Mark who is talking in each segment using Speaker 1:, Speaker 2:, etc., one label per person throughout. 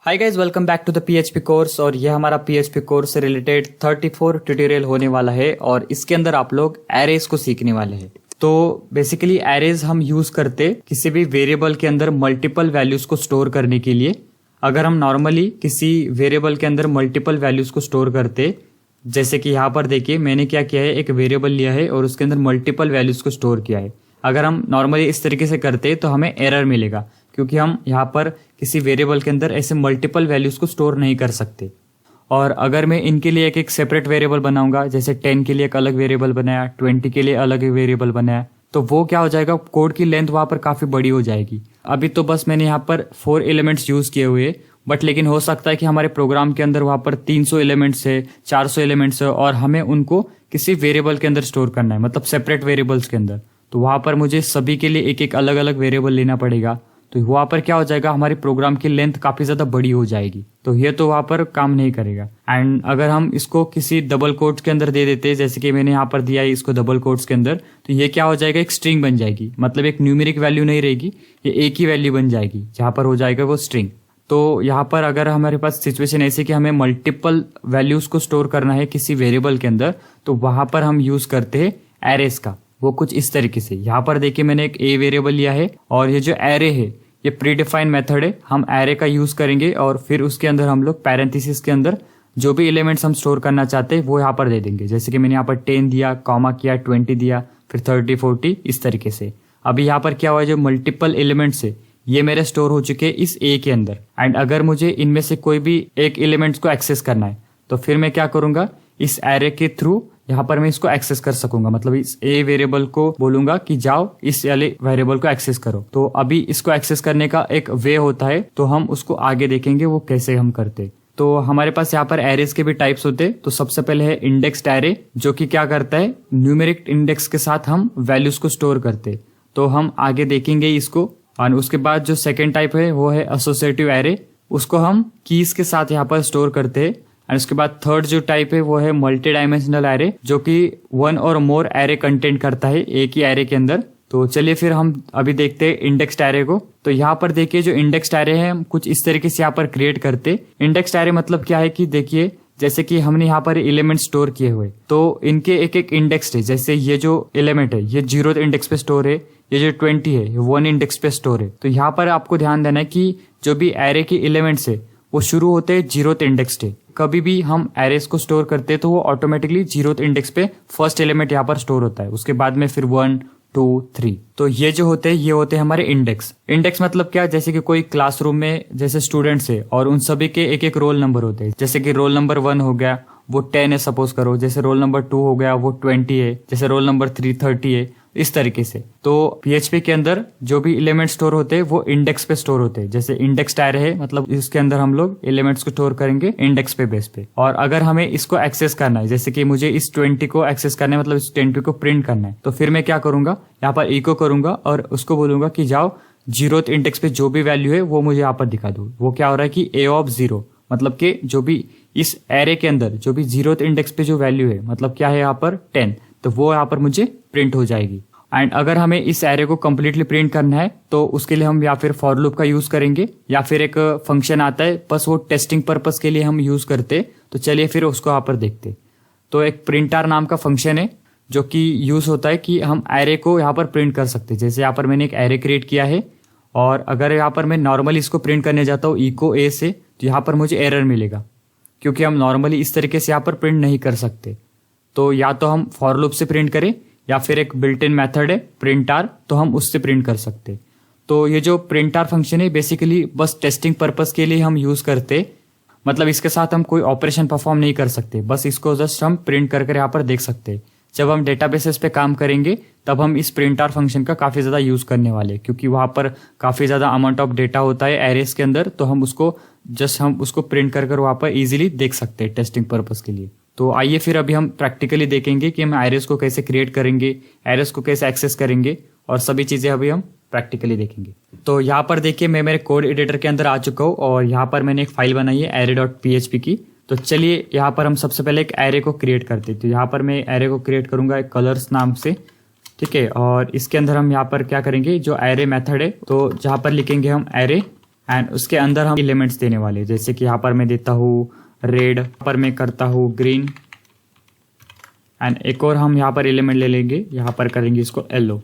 Speaker 1: Hi guys, welcome back to the PHP course. और ये हमारा पीएचपी कोर्स से रिलेटेड 34 ट्यूटोरियल होने वाला है और इसके अंदर आप लोग एरेज को सीखने वाले हैं। तो बेसिकली एरेज हम यूज करते किसी भी वेरिएबल के अंदर मल्टीपल वैल्यूज को स्टोर करने के लिए। अगर हम नॉर्मली किसी वेरिएबल के अंदर मल्टीपल वैल्यूज को स्टोर करते, जैसे कि यहाँ पर देखिए मैंने क्या किया है, एक वेरिएबल लिया है और उसके अंदर मल्टीपल वैल्यूज को स्टोर किया है। अगर हम नॉर्मली इस तरीके से करते तो हमें एरर मिलेगा, क्योंकि हम यहाँ पर किसी वेरिएबल के अंदर ऐसे मल्टीपल वैल्यूज को स्टोर नहीं कर सकते। और अगर मैं इनके लिए एक सेपरेट वेरिएबल बनाऊंगा, जैसे 10 के लिए एक अलग वेरिएबल बनाया, 20 के लिए अलग वेरिएबल बनाया, तो वो क्या हो जाएगा, कोड की लेंथ वहां पर काफी बड़ी हो जाएगी। अभी तो बस मैंने यहाँ पर 4 एलिमेंट्स यूज किए हुए, बट लेकिन हो सकता है कि हमारे प्रोग्राम के अंदर वहां पर 300 एलिमेंट्स है, 400 एलिमेंट्स है और हमें उनको किसी वेरिएबल के अंदर स्टोर करना है, मतलब सेपरेट वेरिएबल्स के अंदर। तो वहां पर मुझे सभी के लिए एक एक अलग अलग वेरिएबल लेना पड़ेगा। तो वहां पर क्या हो जाएगा, हमारी प्रोग्राम की लेंथ काफी ज्यादा बड़ी हो जाएगी, तो ये तो वहां पर काम नहीं करेगा। एंड अगर हम इसको किसी डबल कोट्स के अंदर दे देते, जैसे कि मैंने यहाँ पर दिया है इसको डबल कोट्स के अंदर, तो ये क्या हो जाएगा, एक स्ट्रिंग बन जाएगी। मतलब एक न्यूमेरिक वैल्यू नहीं रहेगी, ये एक ही वैल्यू बन जाएगी, जहां पर हो जाएगा वो स्ट्रिंग। तो यहाँ पर अगर हमारे पास सिचुएशन ऐसी कि हमें मल्टीपल वैल्यूज को स्टोर करना है किसी वेरिएबल के अंदर, तो वहां पर हम यूज करते हैं एरेज का। वो कुछ इस तरीके से, यहाँ पर देखिए मैंने एक ए वेरिएबल लिया है और ये जो एरे है ये प्री डिफाइंड मेथड है। हम एरे का यूज करेंगे और फिर उसके अंदर हम लोग पैरेंथेसिस के अंदर जो भी एलिमेंट्स हम स्टोर करना चाहते हैं वो यहाँ पर दे देंगे। जैसे कि मैंने यहाँ पर 10 दिया, कॉमा किया, 20 दिया, फिर 30, 40 इस तरीके से। अभी यहाँ पर क्या हुआ है, जो मल्टीपल एलिमेंट्स है ये मेरे स्टोर हो चुके हैं इस ए के अंदर। एंड अगर मुझे इनमें से कोई भी एक एलिमेंट्स को एक्सेस करना है तो फिर मैं क्या करूंगा, इस एरे के थ्रू यहाँ पर मैं इसको एक्सेस कर सकूंगा। मतलब इस ए वेरिएबल को बोलूंगा कि जाओ इस वाले वेरिएबल को एक्सेस करो। तो अभी इसको एक्सेस करने का एक वे होता है, तो हम उसको आगे देखेंगे वो कैसे हम करते। तो हमारे पास यहाँ पर एरेज के भी टाइप्स होते। तो सबसे पहले है इंडेक्स्ड एरे, जो कि क्या करता है, न्यूमेरिक इंडेक्स के साथ हम वैल्यूज को स्टोर करते। तो हम आगे देखेंगे इसको। और उसके बाद जो सेकेंड टाइप है वो है एसोसिएटिव एरे, उसको हम कीज के साथ यहाँ पर स्टोर करते हैं। एंड उसके बाद थर्ड जो टाइप है वो है मल्टी डायमेंशनल एरे, जो कि 1 और मोर एरे कंटेंट करता है एक ही एरे के अंदर। तो चलिए फिर हम अभी देखते हैं इंडेक्स्ड एरे को। तो यहाँ पर देखिए जो इंडेक्स्ड एरे है हम कुछ इस तरीके से यहाँ पर क्रिएट करते। इंडेक्स्ड एरे मतलब क्या है कि देखिए जैसे कि हमने यहाँ पर एलिमेंट स्टोर किए हुए, तो इनके एक एक इंडेक्स है। जैसे ये जो एलिमेंट है ये 0th इंडेक्स पे स्टोर है, ये जो 20 है ये 1 इंडेक्स पे स्टोर है। तो यहाँ पर आपको ध्यान देना है कि जो भी एरे के एलिमेंट्स है वो शुरू होते हैं 0th इंडेक्स से। कभी भी हम एरेज को स्टोर करते हैं तो वो ऑटोमेटिकली 0th इंडेक्स पे फर्स्ट एलिमेंट यहाँ पर स्टोर होता है, उसके बाद में फिर 1, 2, 3। तो ये जो होते हैं ये होते हैं हमारे इंडेक्स। इंडेक्स मतलब क्या, जैसे कि कोई क्लासरूम में जैसे स्टूडेंट्स है और उन सभी के एक एक रोल नंबर होते हैं। जैसे कि रोल नंबर 1 हो गया वो 10 है सपोज करो, जैसे रोल नंबर 2 हो गया वो 20 है, जैसे रोल नंबर 3 30 है, इस तरीके से। तो पीएचपी के अंदर जो भी एलिमेंट स्टोर होते हैं वो इंडेक्स पे स्टोर होते हैं। जैसे इंडेक्स्ड एरे है, मतलब इसके अंदर हम लोग एलिमेंट्स को स्टोर करेंगे इंडेक्स पे बेस पे। और अगर हमें इसको एक्सेस करना है, जैसे कि मुझे इस 20 को एक्सेस करना है, मतलब इस 20 को प्रिंट करना है, तो फिर मैं क्या करूंगा, यहाँ पर इको करूंगा और उसको बोलूंगा कि जाओ 0th इंडेक्स पे जो भी वैल्यू है वो मुझे यहाँ पर दिखा दो। वो क्या हो रहा है कि a of 0, मतलब कि जो भी इस एरे के अंदर जो भी 0th इंडेक्स पे जो वैल्यू है, मतलब क्या है यहाँ पर 10, तो वो यहाँ पर मुझे प्रिंट हो जाएगी। एंड अगर हमें इस एरे को कंप्लीटली प्रिंट करना है तो उसके लिए हम या फिर फॉर लूप का यूज करेंगे या फिर एक फंक्शन आता है, बस वो टेस्टिंग पर्पस के लिए हम यूज करते। तो चलिए फिर उसको यहाँ पर देखते। तो एक प्रिंटर नाम का फंक्शन है जो कि यूज होता है कि हम एरे को यहाँ पर प्रिंट कर सकते हैं। जैसे यहाँ पर मैंने एक एरे क्रिएट किया है और अगर यहाँ पर मैं नॉर्मली इसको प्रिंट करने जाता हूँ इको ए से, तो यहाँ पर मुझे एरर मिलेगा, क्योंकि हम नॉर्मली इस तरीके से यहाँ पर प्रिंट नहीं कर सकते। तो या तो हम फॉर लूप से प्रिंट करें या फिर एक बिल्ट इन मेथड है प्रिंटर, तो हम उससे प्रिंट कर सकते। तो ये जो प्रिंटर फंक्शन है बेसिकली बस टेस्टिंग पर्पस के लिए हम यूज करते। मतलब इसके साथ हम कोई ऑपरेशन परफॉर्म नहीं कर सकते, बस इसको जस्ट हम प्रिंट कर यहाँ पर देख सकते। जब हम डेटाबेसेस पे काम करेंगे तब हम इस प्रिंटर फंक्शन का काफी ज्यादा यूज करने वाले, क्योंकि वहां पर काफी ज्यादा अमाउंट ऑफ डेटा होता है एरेस के अंदर। तो हम उसको प्रिंट कर वहां पर इजीली देख सकते हैं टेस्टिंग पर्पस के लिए। तो आइए फिर अभी हम प्रैक्टिकली देखेंगे कि हम एरेस को कैसे क्रिएट करेंगे, एरेस को कैसे एक्सेस करेंगे, और सभी चीजें अभी हम प्रैक्टिकली देखेंगे। तो यहाँ पर देखिए मैं मेरे कोड एडिटर के अंदर आ चुका हूँ और यहाँ पर मैंने एक फाइल बनाई है array.php की। तो चलिए यहाँ पर हम सबसे पहले एक एरे को क्रिएट करते हैं। तो यहाँ पर मैं एरे को क्रिएट करूंगा एक कलर्स नाम से, ठीक है। और इसके अंदर हम यहाँ पर क्या करेंगे, जो एरे मेथड है, तो जहाँ पर लिखेंगे हम एरे एंड उसके अंदर हम एलिमेंट्स देने वाले हैं। जैसे कि यहाँ पर मैं देता हूँ रेड, पर मैं करता हूँ ग्रीन, एंड एक और हम यहाँ पर एलिमेंट ले लेंगे, यहाँ पर करेंगे इसको येलो।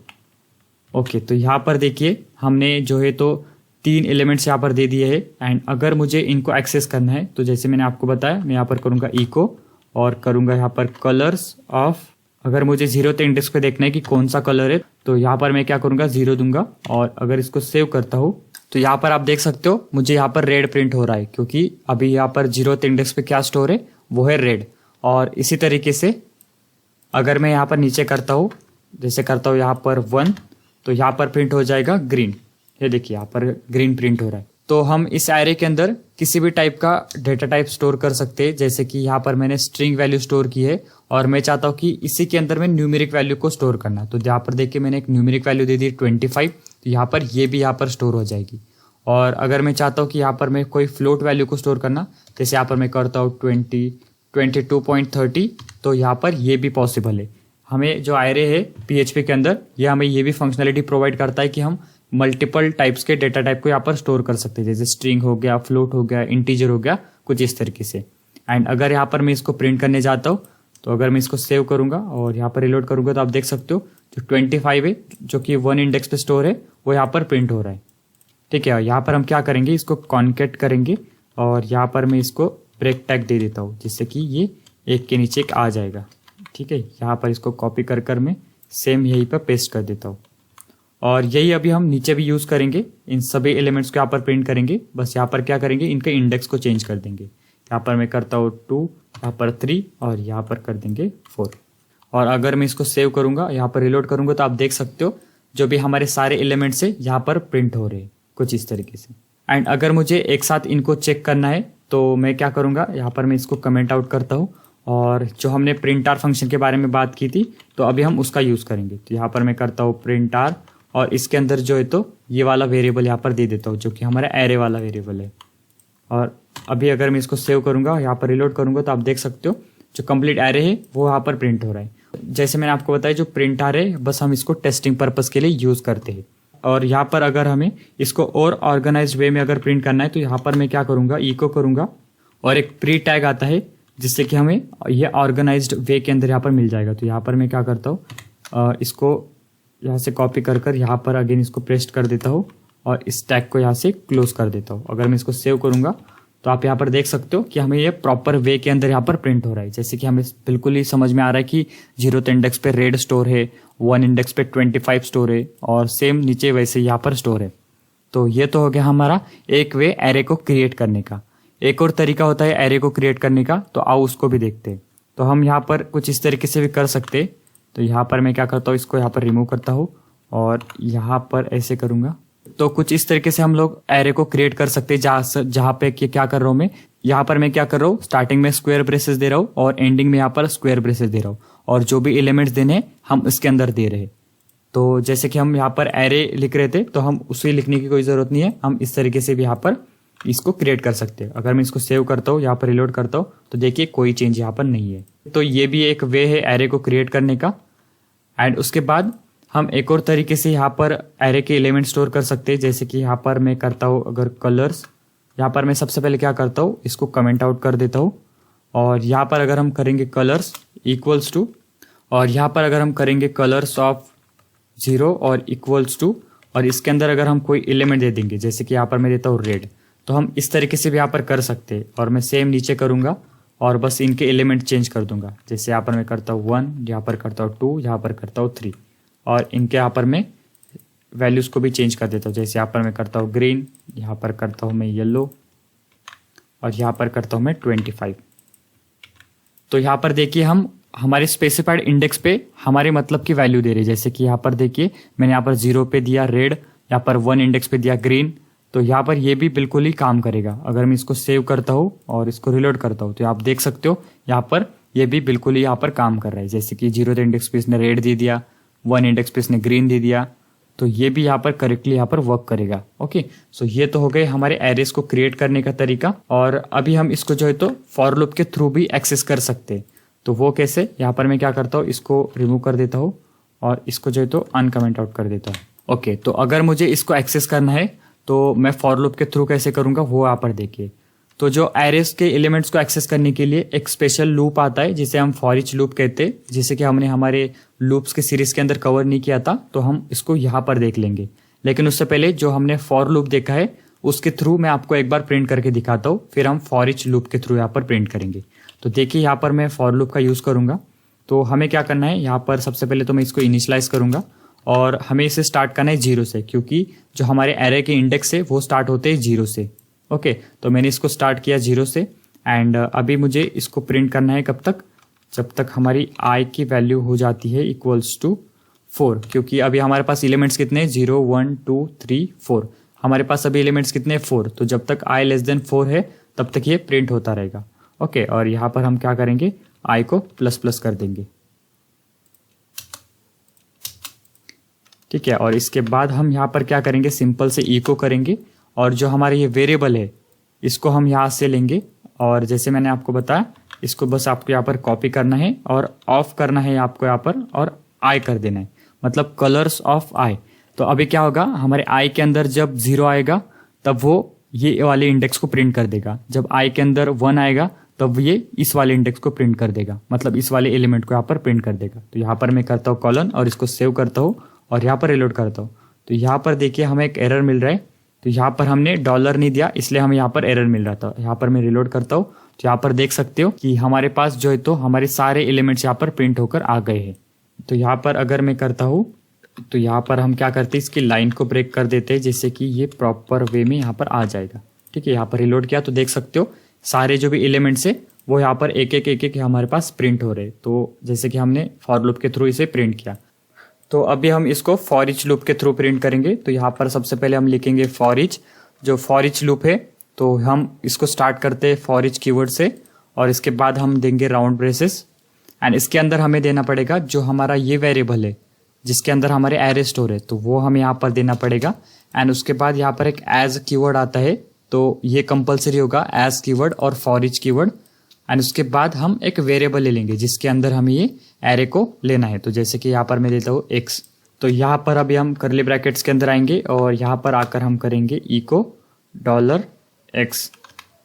Speaker 1: ओके, तो यहाँ पर देखिए हमने जो है तो 3 एलिमेंट्स यहाँ पर दे दिए हैं। एंड अगर मुझे इनको एक्सेस करना है तो जैसे मैंने आपको बताया, मैं यहाँ पर करूँगा इको और करूँगा यहाँ पर कलर्स ऑफ। अगर मुझे 0th इंडेक्स पे देखना है कि कौन सा कलर है तो यहाँ पर मैं क्या करूँगा 0 दूंगा। और अगर इसको सेव करता हूँ तो यहाँ पर आप देख सकते हो मुझे यहाँ पर रेड प्रिंट हो रहा है, क्योंकि अभी यहाँ पर 0th इंडेक्स पे क्या स्टोर है वो है रेड। और इसी तरीके से अगर मैं यहाँ पर नीचे करता हूँ, जैसे करता हूँ यहाँ पर 1, तो यहाँ पर प्रिंट हो जाएगा ग्रीन। ये देखिए यहाँ पर ग्रीन प्रिंट हो रहा है। तो हम इस एरे के अंदर किसी भी टाइप का डेटा टाइप स्टोर कर सकते हैं। जैसे कि यहाँ पर मैंने स्ट्रिंग वैल्यू स्टोर की है और मैं चाहता हूँ कि इसी के अंदर मैं न्यूमेरिक वैल्यू को स्टोर करना। तो यहाँ पर देखिए मैंने एक न्यूमेरिक वैल्यू दे दी 25, तो यहाँ पर ये भी यहाँ पर स्टोर हो जाएगी। और अगर मैं चाहता हूँ कि यहाँ पर मैं कोई फ्लोट वैल्यू को स्टोर करना, जैसे यहाँ पर मैं करता हूँ 22.30, तो यहाँ पर ये भी पॉसिबल है। हमें जो एरे है PHP के अंदर, ये हमें ये भी फंक्शनलिटी प्रोवाइड करता है कि हम मल्टीपल टाइप्स के डेटा टाइप को यहाँ पर स्टोर कर सकते हैं। जैसे स्ट्रिंग हो गया, फ्लोट हो गया, इंटीजर हो गया, कुछ इस तरीके से। एंड अगर यहाँ पर मैं इसको प्रिंट करने जाता हूँ तो अगर मैं इसको सेव करूंगा और यहाँ पर रिलोड करूंगा तो आप देख सकते हो जो 25 है जो कि 1 इंडेक्स पे स्टोर है वो यहाँ पर प्रिंट हो रहा है। ठीक है, यहाँ पर हम क्या करेंगे, इसको कॉन्केट करेंगे और यहाँ पर मैं इसको ब्रेक टैग दे देता हूँ जिससे कि ये एक के नीचे एक आ जाएगा। ठीक है, यहाँ पर इसको कॉपी कर मैं सेम यहीं पर पेस्ट कर देता हूँ। और यही अभी हम नीचे भी यूज़ करेंगे, इन सभी एलिमेंट्स को यहाँ पर प्रिंट करेंगे। बस यहाँ पर क्या करेंगे, इनके इंडेक्स को चेंज कर देंगे। यहाँ पर मैं करता हूँ 2, यहाँ पर 3 और यहाँ पर कर देंगे 4। और अगर मैं इसको सेव करूँगा, यहाँ पर रिलोड करूँगा तो आप देख सकते हो जो भी हमारे सारे एलिमेंट्स है यहाँ पर प्रिंट हो रहे हैं कुछ इस तरीके से। एंड अगर मुझे एक साथ इनको चेक करना है तो मैं क्या करूँगा, यहाँ पर मैं इसको कमेंट आउट करता हूँ और जो हमने प्रिंट फंक्शन के बारे में बात की थी तो अभी हम उसका यूज़ करेंगे। तो यहाँ पर मैं करता हूँ प्रिंट और इसके अंदर जो है तो ये वाला वेरिएबल यहाँ पर दे देता हूँ जो कि हमारा एरे वाला वेरिएबल है। और अभी अगर मैं इसको सेव करूँगा, यहाँ पर रिलोड करूँगा तो आप देख सकते हो जो कंप्लीट एरे है वो यहाँ पर प्रिंट हो रहा है। जैसे मैंने आपको बताया जो प्रिंट है बस हम इसको टेस्टिंग पर्पज़ के लिए यूज़ करते हैं। और यहाँ पर अगर हमें इसको और ऑर्गेनाइज्ड वे में अगर प्रिंट करना है तो यहाँ पर मैं क्या करूँगा, इको करूँगा और एक प्री टैग आता है जिससे कि हमें ये ऑर्गेनाइज्ड वे के अंदर यहाँ पर मिल जाएगा। तो यहाँ पर मैं क्या करता हूँ, इसको यहाँ से कॉपी कर यहाँ पर अगेन इसको पेस्ट कर देता हूँ और इस टैग को यहाँ से क्लोज कर देता हूँ। अगर मैं इसको सेव करूँगा तो आप यहाँ पर देख सकते हो कि हमें ये प्रॉपर वे के अंदर यहाँ पर प्रिंट हो रहा है। जैसे कि हमें बिल्कुल ही समझ में आ रहा है कि 0th इंडेक्स पे रेड स्टोर है, 1 इंडेक्स पे 25 स्टोर है और सेम नीचे वैसे यहाँ पर स्टोर है। तो ये तो हो गया हमारा एक वे एरे को क्रिएट करने का। एक और तरीका होता है एरे को क्रिएट करने का, तो आओ उसको भी देखते हैं। तो हम यहाँ पर कुछ इस तरीके से भी कर सकते हैं। तो यहाँ पर मैं क्या करता हूँ, इसको यहाँ पर रिमूव करता हूँ और यहाँ पर ऐसे करूँगा। तो कुछ इस तरीके से हम लोग एरे को क्रिएट कर सकते हैं जहाँ पे क्या कर रहा हूँ मैं, यहाँ पर मैं क्या कर रहा हूँ, स्टार्टिंग में स्क्वायर ब्रेसेस दे रहा हूँ और एंडिंग में यहाँ पर स्क्वायर ब्रेसेस दे रहा हूँ और जो भी एलिमेंट्स देने हम इसके अंदर दे रहे हैं। तो जैसे कि हम यहाँ पर एरे लिख रहे थे तो हम उसे लिखने की कोई ज़रूरत नहीं है, हम इस तरीके से भी यहाँ पर इसको क्रिएट कर सकते हैं। अगर मैं इसको सेव करता हूँ, यहाँ पर रिलोड करता हूँ तो देखिए कोई चेंज यहाँ पर नहीं है। तो ये भी एक वे है एरे को क्रिएट करने का। एंड उसके बाद हम एक और तरीके से यहाँ पर एरे के एलिमेंट स्टोर कर सकते हैं। जैसे कि यहाँ पर मैं करता हूँ अगर कलर्स, यहाँ पर मैं सबसे पहले क्या करता हूँ, इसको कमेंट आउट कर देता हूँ और यहाँ पर अगर हम करेंगे कलर्स इक्वल्स टू, और यहाँ पर अगर हम करेंगे कलर्स ऑफ 0 और इक्वल्स टू, और इसके अंदर अगर हम कोई एलिमेंट दे देंगे जैसे कि यहाँ पर मैं देता हूँ रेड, तो हम इस तरीके से भी यहाँ पर कर सकते हैं। और मैं सेम नीचे करूँगा और बस इनके एलिमेंट चेंज कर दूंगा। जैसे यहाँ पर मैं करता हूँ 1, यहाँ पर करता हूँ 2, यहाँ पर करता हूँ 3 और इनके यहाँ पर मैं वैल्यूज़ को भी चेंज कर देता हूँ। जैसे यहाँ पर मैं करता हूँ ग्रीन, यहाँ पर करता हूँ मैं येलो और यहाँ पर करता हूँ मैं 25। तो यहाँ पर देखिए हम हमारे स्पेसिफाइड इंडेक्स पे हमारे मतलब की वैल्यू दे रहे हैं। जैसे कि यहाँ पर देखिए मैंने यहाँ पर 0 पे दिया रेड, यहाँ पर 1 इंडेक्स पे दिया ग्रीन, तो यहाँ पर ये भी बिल्कुल ही काम करेगा। अगर मैं इसको सेव करता हूँ और इसको रिलोड करता हूँ तो आप देख सकते हो यहाँ पर ये भी बिल्कुल ही यहाँ पर काम कर रहा है। जैसे कि 0th इंडेक्स पे इसने रेड दे दिया, 1 इंडेक्स पे इसने ग्रीन दे दिया, तो ये भी यहाँ पर करेक्टली यहाँ पर वर्क करेगा। ओके, सो ये तो हो गए हमारे एरेस को क्रिएट करने का तरीका। और अभी हम इसको जो है तो फॉर लूप के थ्रू भी एक्सेस कर सकते हैं। तो वो कैसे, यहाँ पर मैं क्या करता हूँ, इसको रिमूव कर देता हूँ और इसको जो है तो अनकमेंट आउट कर देता हूँ। ओके, तो अगर मुझे इसको एक्सेस करना है तो मैं फॉर लूप के थ्रू कैसे करूंगा वो यहाँ पर देखिए। तो जो एरेज के एलिमेंट्स को एक्सेस करने के लिए एक स्पेशल लूप आता है जिसे हम फॉर ईच लूप कहते हैं, जिसे कि हमने हमारे लूप्स के सीरीज के अंदर कवर नहीं किया था, तो हम इसको यहाँ पर देख लेंगे। लेकिन उससे पहले जो हमने फॉर लूप देखा है उसके थ्रू मैं आपको एक बार प्रिंट करके दिखाता हूँ, फिर हम फॉर ईच लूप के थ्रू यहाँ पर प्रिंट करेंगे। तो देखिए यहाँ पर मैं फॉर लूप का यूज़ करूँगा। तो हमें क्या करना है, यहाँ पर सबसे पहले तो मैं इसको इनिशियलाइज करूँगा और हमें इसे स्टार्ट करना है 0 से, क्योंकि जो हमारे एरे के इंडेक्स है वो स्टार्ट होते हैं 0 से। ओके, तो मैंने इसको स्टार्ट किया 0 से एंड अभी मुझे इसको प्रिंट करना है कब तक, जब तक हमारी आई की वैल्यू हो जाती है इक्वल्स टू 4, क्योंकि अभी हमारे पास एलिमेंट्स कितने हैं 0 1 2 3 4, हमारे पास अभी एलिमेंट्स कितने 4, तो जब तक आई लेस देन 4 है तब तक ये प्रिंट होता रहेगा। ओके, और यहाँ पर हम क्या करेंगे, आई को प्लस प्लस कर देंगे। ठीक है, और इसके बाद हम यहाँ पर क्या करेंगे, सिंपल से इको करेंगे और जो हमारे ये वेरिएबल है इसको हम यहाँ से लेंगे और जैसे मैंने आपको बताया इसको बस आपको यहाँ पर कॉपी करना है और ऑफ करना है आपको यहाँ पर, और आई कर देना है, मतलब कलर्स ऑफ आई। तो अभी क्या होगा, हमारे आई के अंदर जब 0 आएगा तब वो ये वाले इंडेक्स को प्रिंट कर देगा, जब आई के अंदर 1 आएगा तब ये इस वाले इंडेक्स को प्रिंट कर देगा, मतलब इस वाले एलिमेंट को यहाँ पर प्रिंट कर देगा। तो यहाँ पर मैं करता हूँ कॉलन और इसको सेव करता हूँ और यहाँ पर रिलोड करता हूँ। तो यहाँ पर देखिए हमें एक एरर मिल रहा है, तो यहाँ पर हमने डॉलर नहीं दिया इसलिए हमें यहाँ पर एरर मिल रहा था। यहाँ पर मैं रिलोड करता हूँ तो यहाँ पर देख सकते हो कि हमारे पास जो है तो हमारे सारे एलिमेंट्स यहाँ पर प्रिंट होकर आ गए हैं। तो यहाँ पर अगर मैं करता हूँ तो यहाँ पर हम क्या करते हैं, इसकी लाइन को ब्रेक कर देते हैं जिससे कि ये प्रॉपर वे में यहाँ पर आ जाएगा। ठीक है, यहाँ पर रिलोड किया तो देख सकते हो सारे जो भी एलिमेंट्स है वो यहाँ पर एक एक हमारे पास प्रिंट हो रहे हैं। तो जैसे कि हमने फॉर लूप के थ्रू इसे प्रिंट किया, तो अभी हम इसको फॉर ईच लूप के थ्रू प्रिंट करेंगे। तो यहाँ पर सबसे पहले हम लिखेंगे फॉर ईच, जो फॉर ईच लूप है तो हम इसको स्टार्ट करते हैं फॉर ईच कीवर्ड से और इसके बाद हम देंगे राउंड ब्रेसेस एंड इसके अंदर हमें देना पड़ेगा जो हमारा ये वेरिएबल है जिसके अंदर हमारे एरे स्टोर है, तो वो हमें यहाँ पर देना पड़ेगा। एंड उसके बाद यहाँ पर एक एज कीवर्ड आता है, तो ये कंपलसरी होगा एज कीवर्ड और फॉर ईच कीवर्ड। एंड उसके बाद हम एक वेरिएबल ले लेंगे जिसके अंदर हमें ये एरे को लेना है। तो जैसे कि यहाँ पर मैं देता हूँ x, तो यहाँ पर अभी हम करली ब्रैकेट्स के अंदर आएंगे और यहाँ पर आकर हम करेंगे इको $x।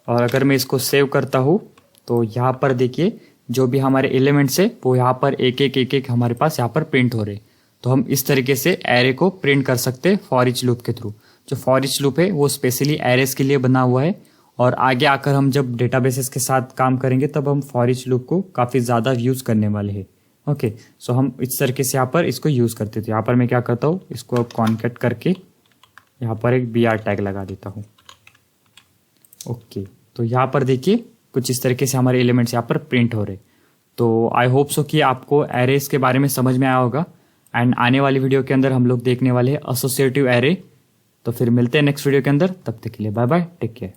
Speaker 1: और अगर मैं इसको सेव करता हूँ तो यहाँ पर देखिए जो भी हमारे एलिमेंट्स है वो यहाँ पर एक एक हमारे पास यहाँ पर प्रिंट हो रहे। तो हम इस तरीके से एरे को प्रिंट कर सकते हैं फॉर ईच लूप के थ्रू। जो फॉर ईच लूप है वो स्पेशली एरेस के लिए बना हुआ है और आगे आकर हम जब डेटाबेसेस के साथ काम करेंगे तब हम फॉर ईच लूप को काफ़ी ज़्यादा यूज़ करने वाले हैं। ओके, सो हम इस तरीके से यहाँ पर इसको यूज़ करते थे। यहाँ पर मैं क्या करता हूँ, इसको कॉन्केट करके यहाँ पर एक BR टैग लगा देता हूँ। ओके, तो यहाँ पर देखिए कुछ इस तरीके से हमारे एलिमेंट्स यहाँ पर प्रिंट हो रहे। तो आई होप सो कि आपको एरेस के बारे में समझ में आया होगा एंड आने वाली वीडियो के अंदर हम लोग देखने वाले हैं एसोसिएटिव एरे। तो फिर मिलते हैं नेक्स्ट वीडियो के अंदर, तब तक के लिए बाय बाय, टेक केयर।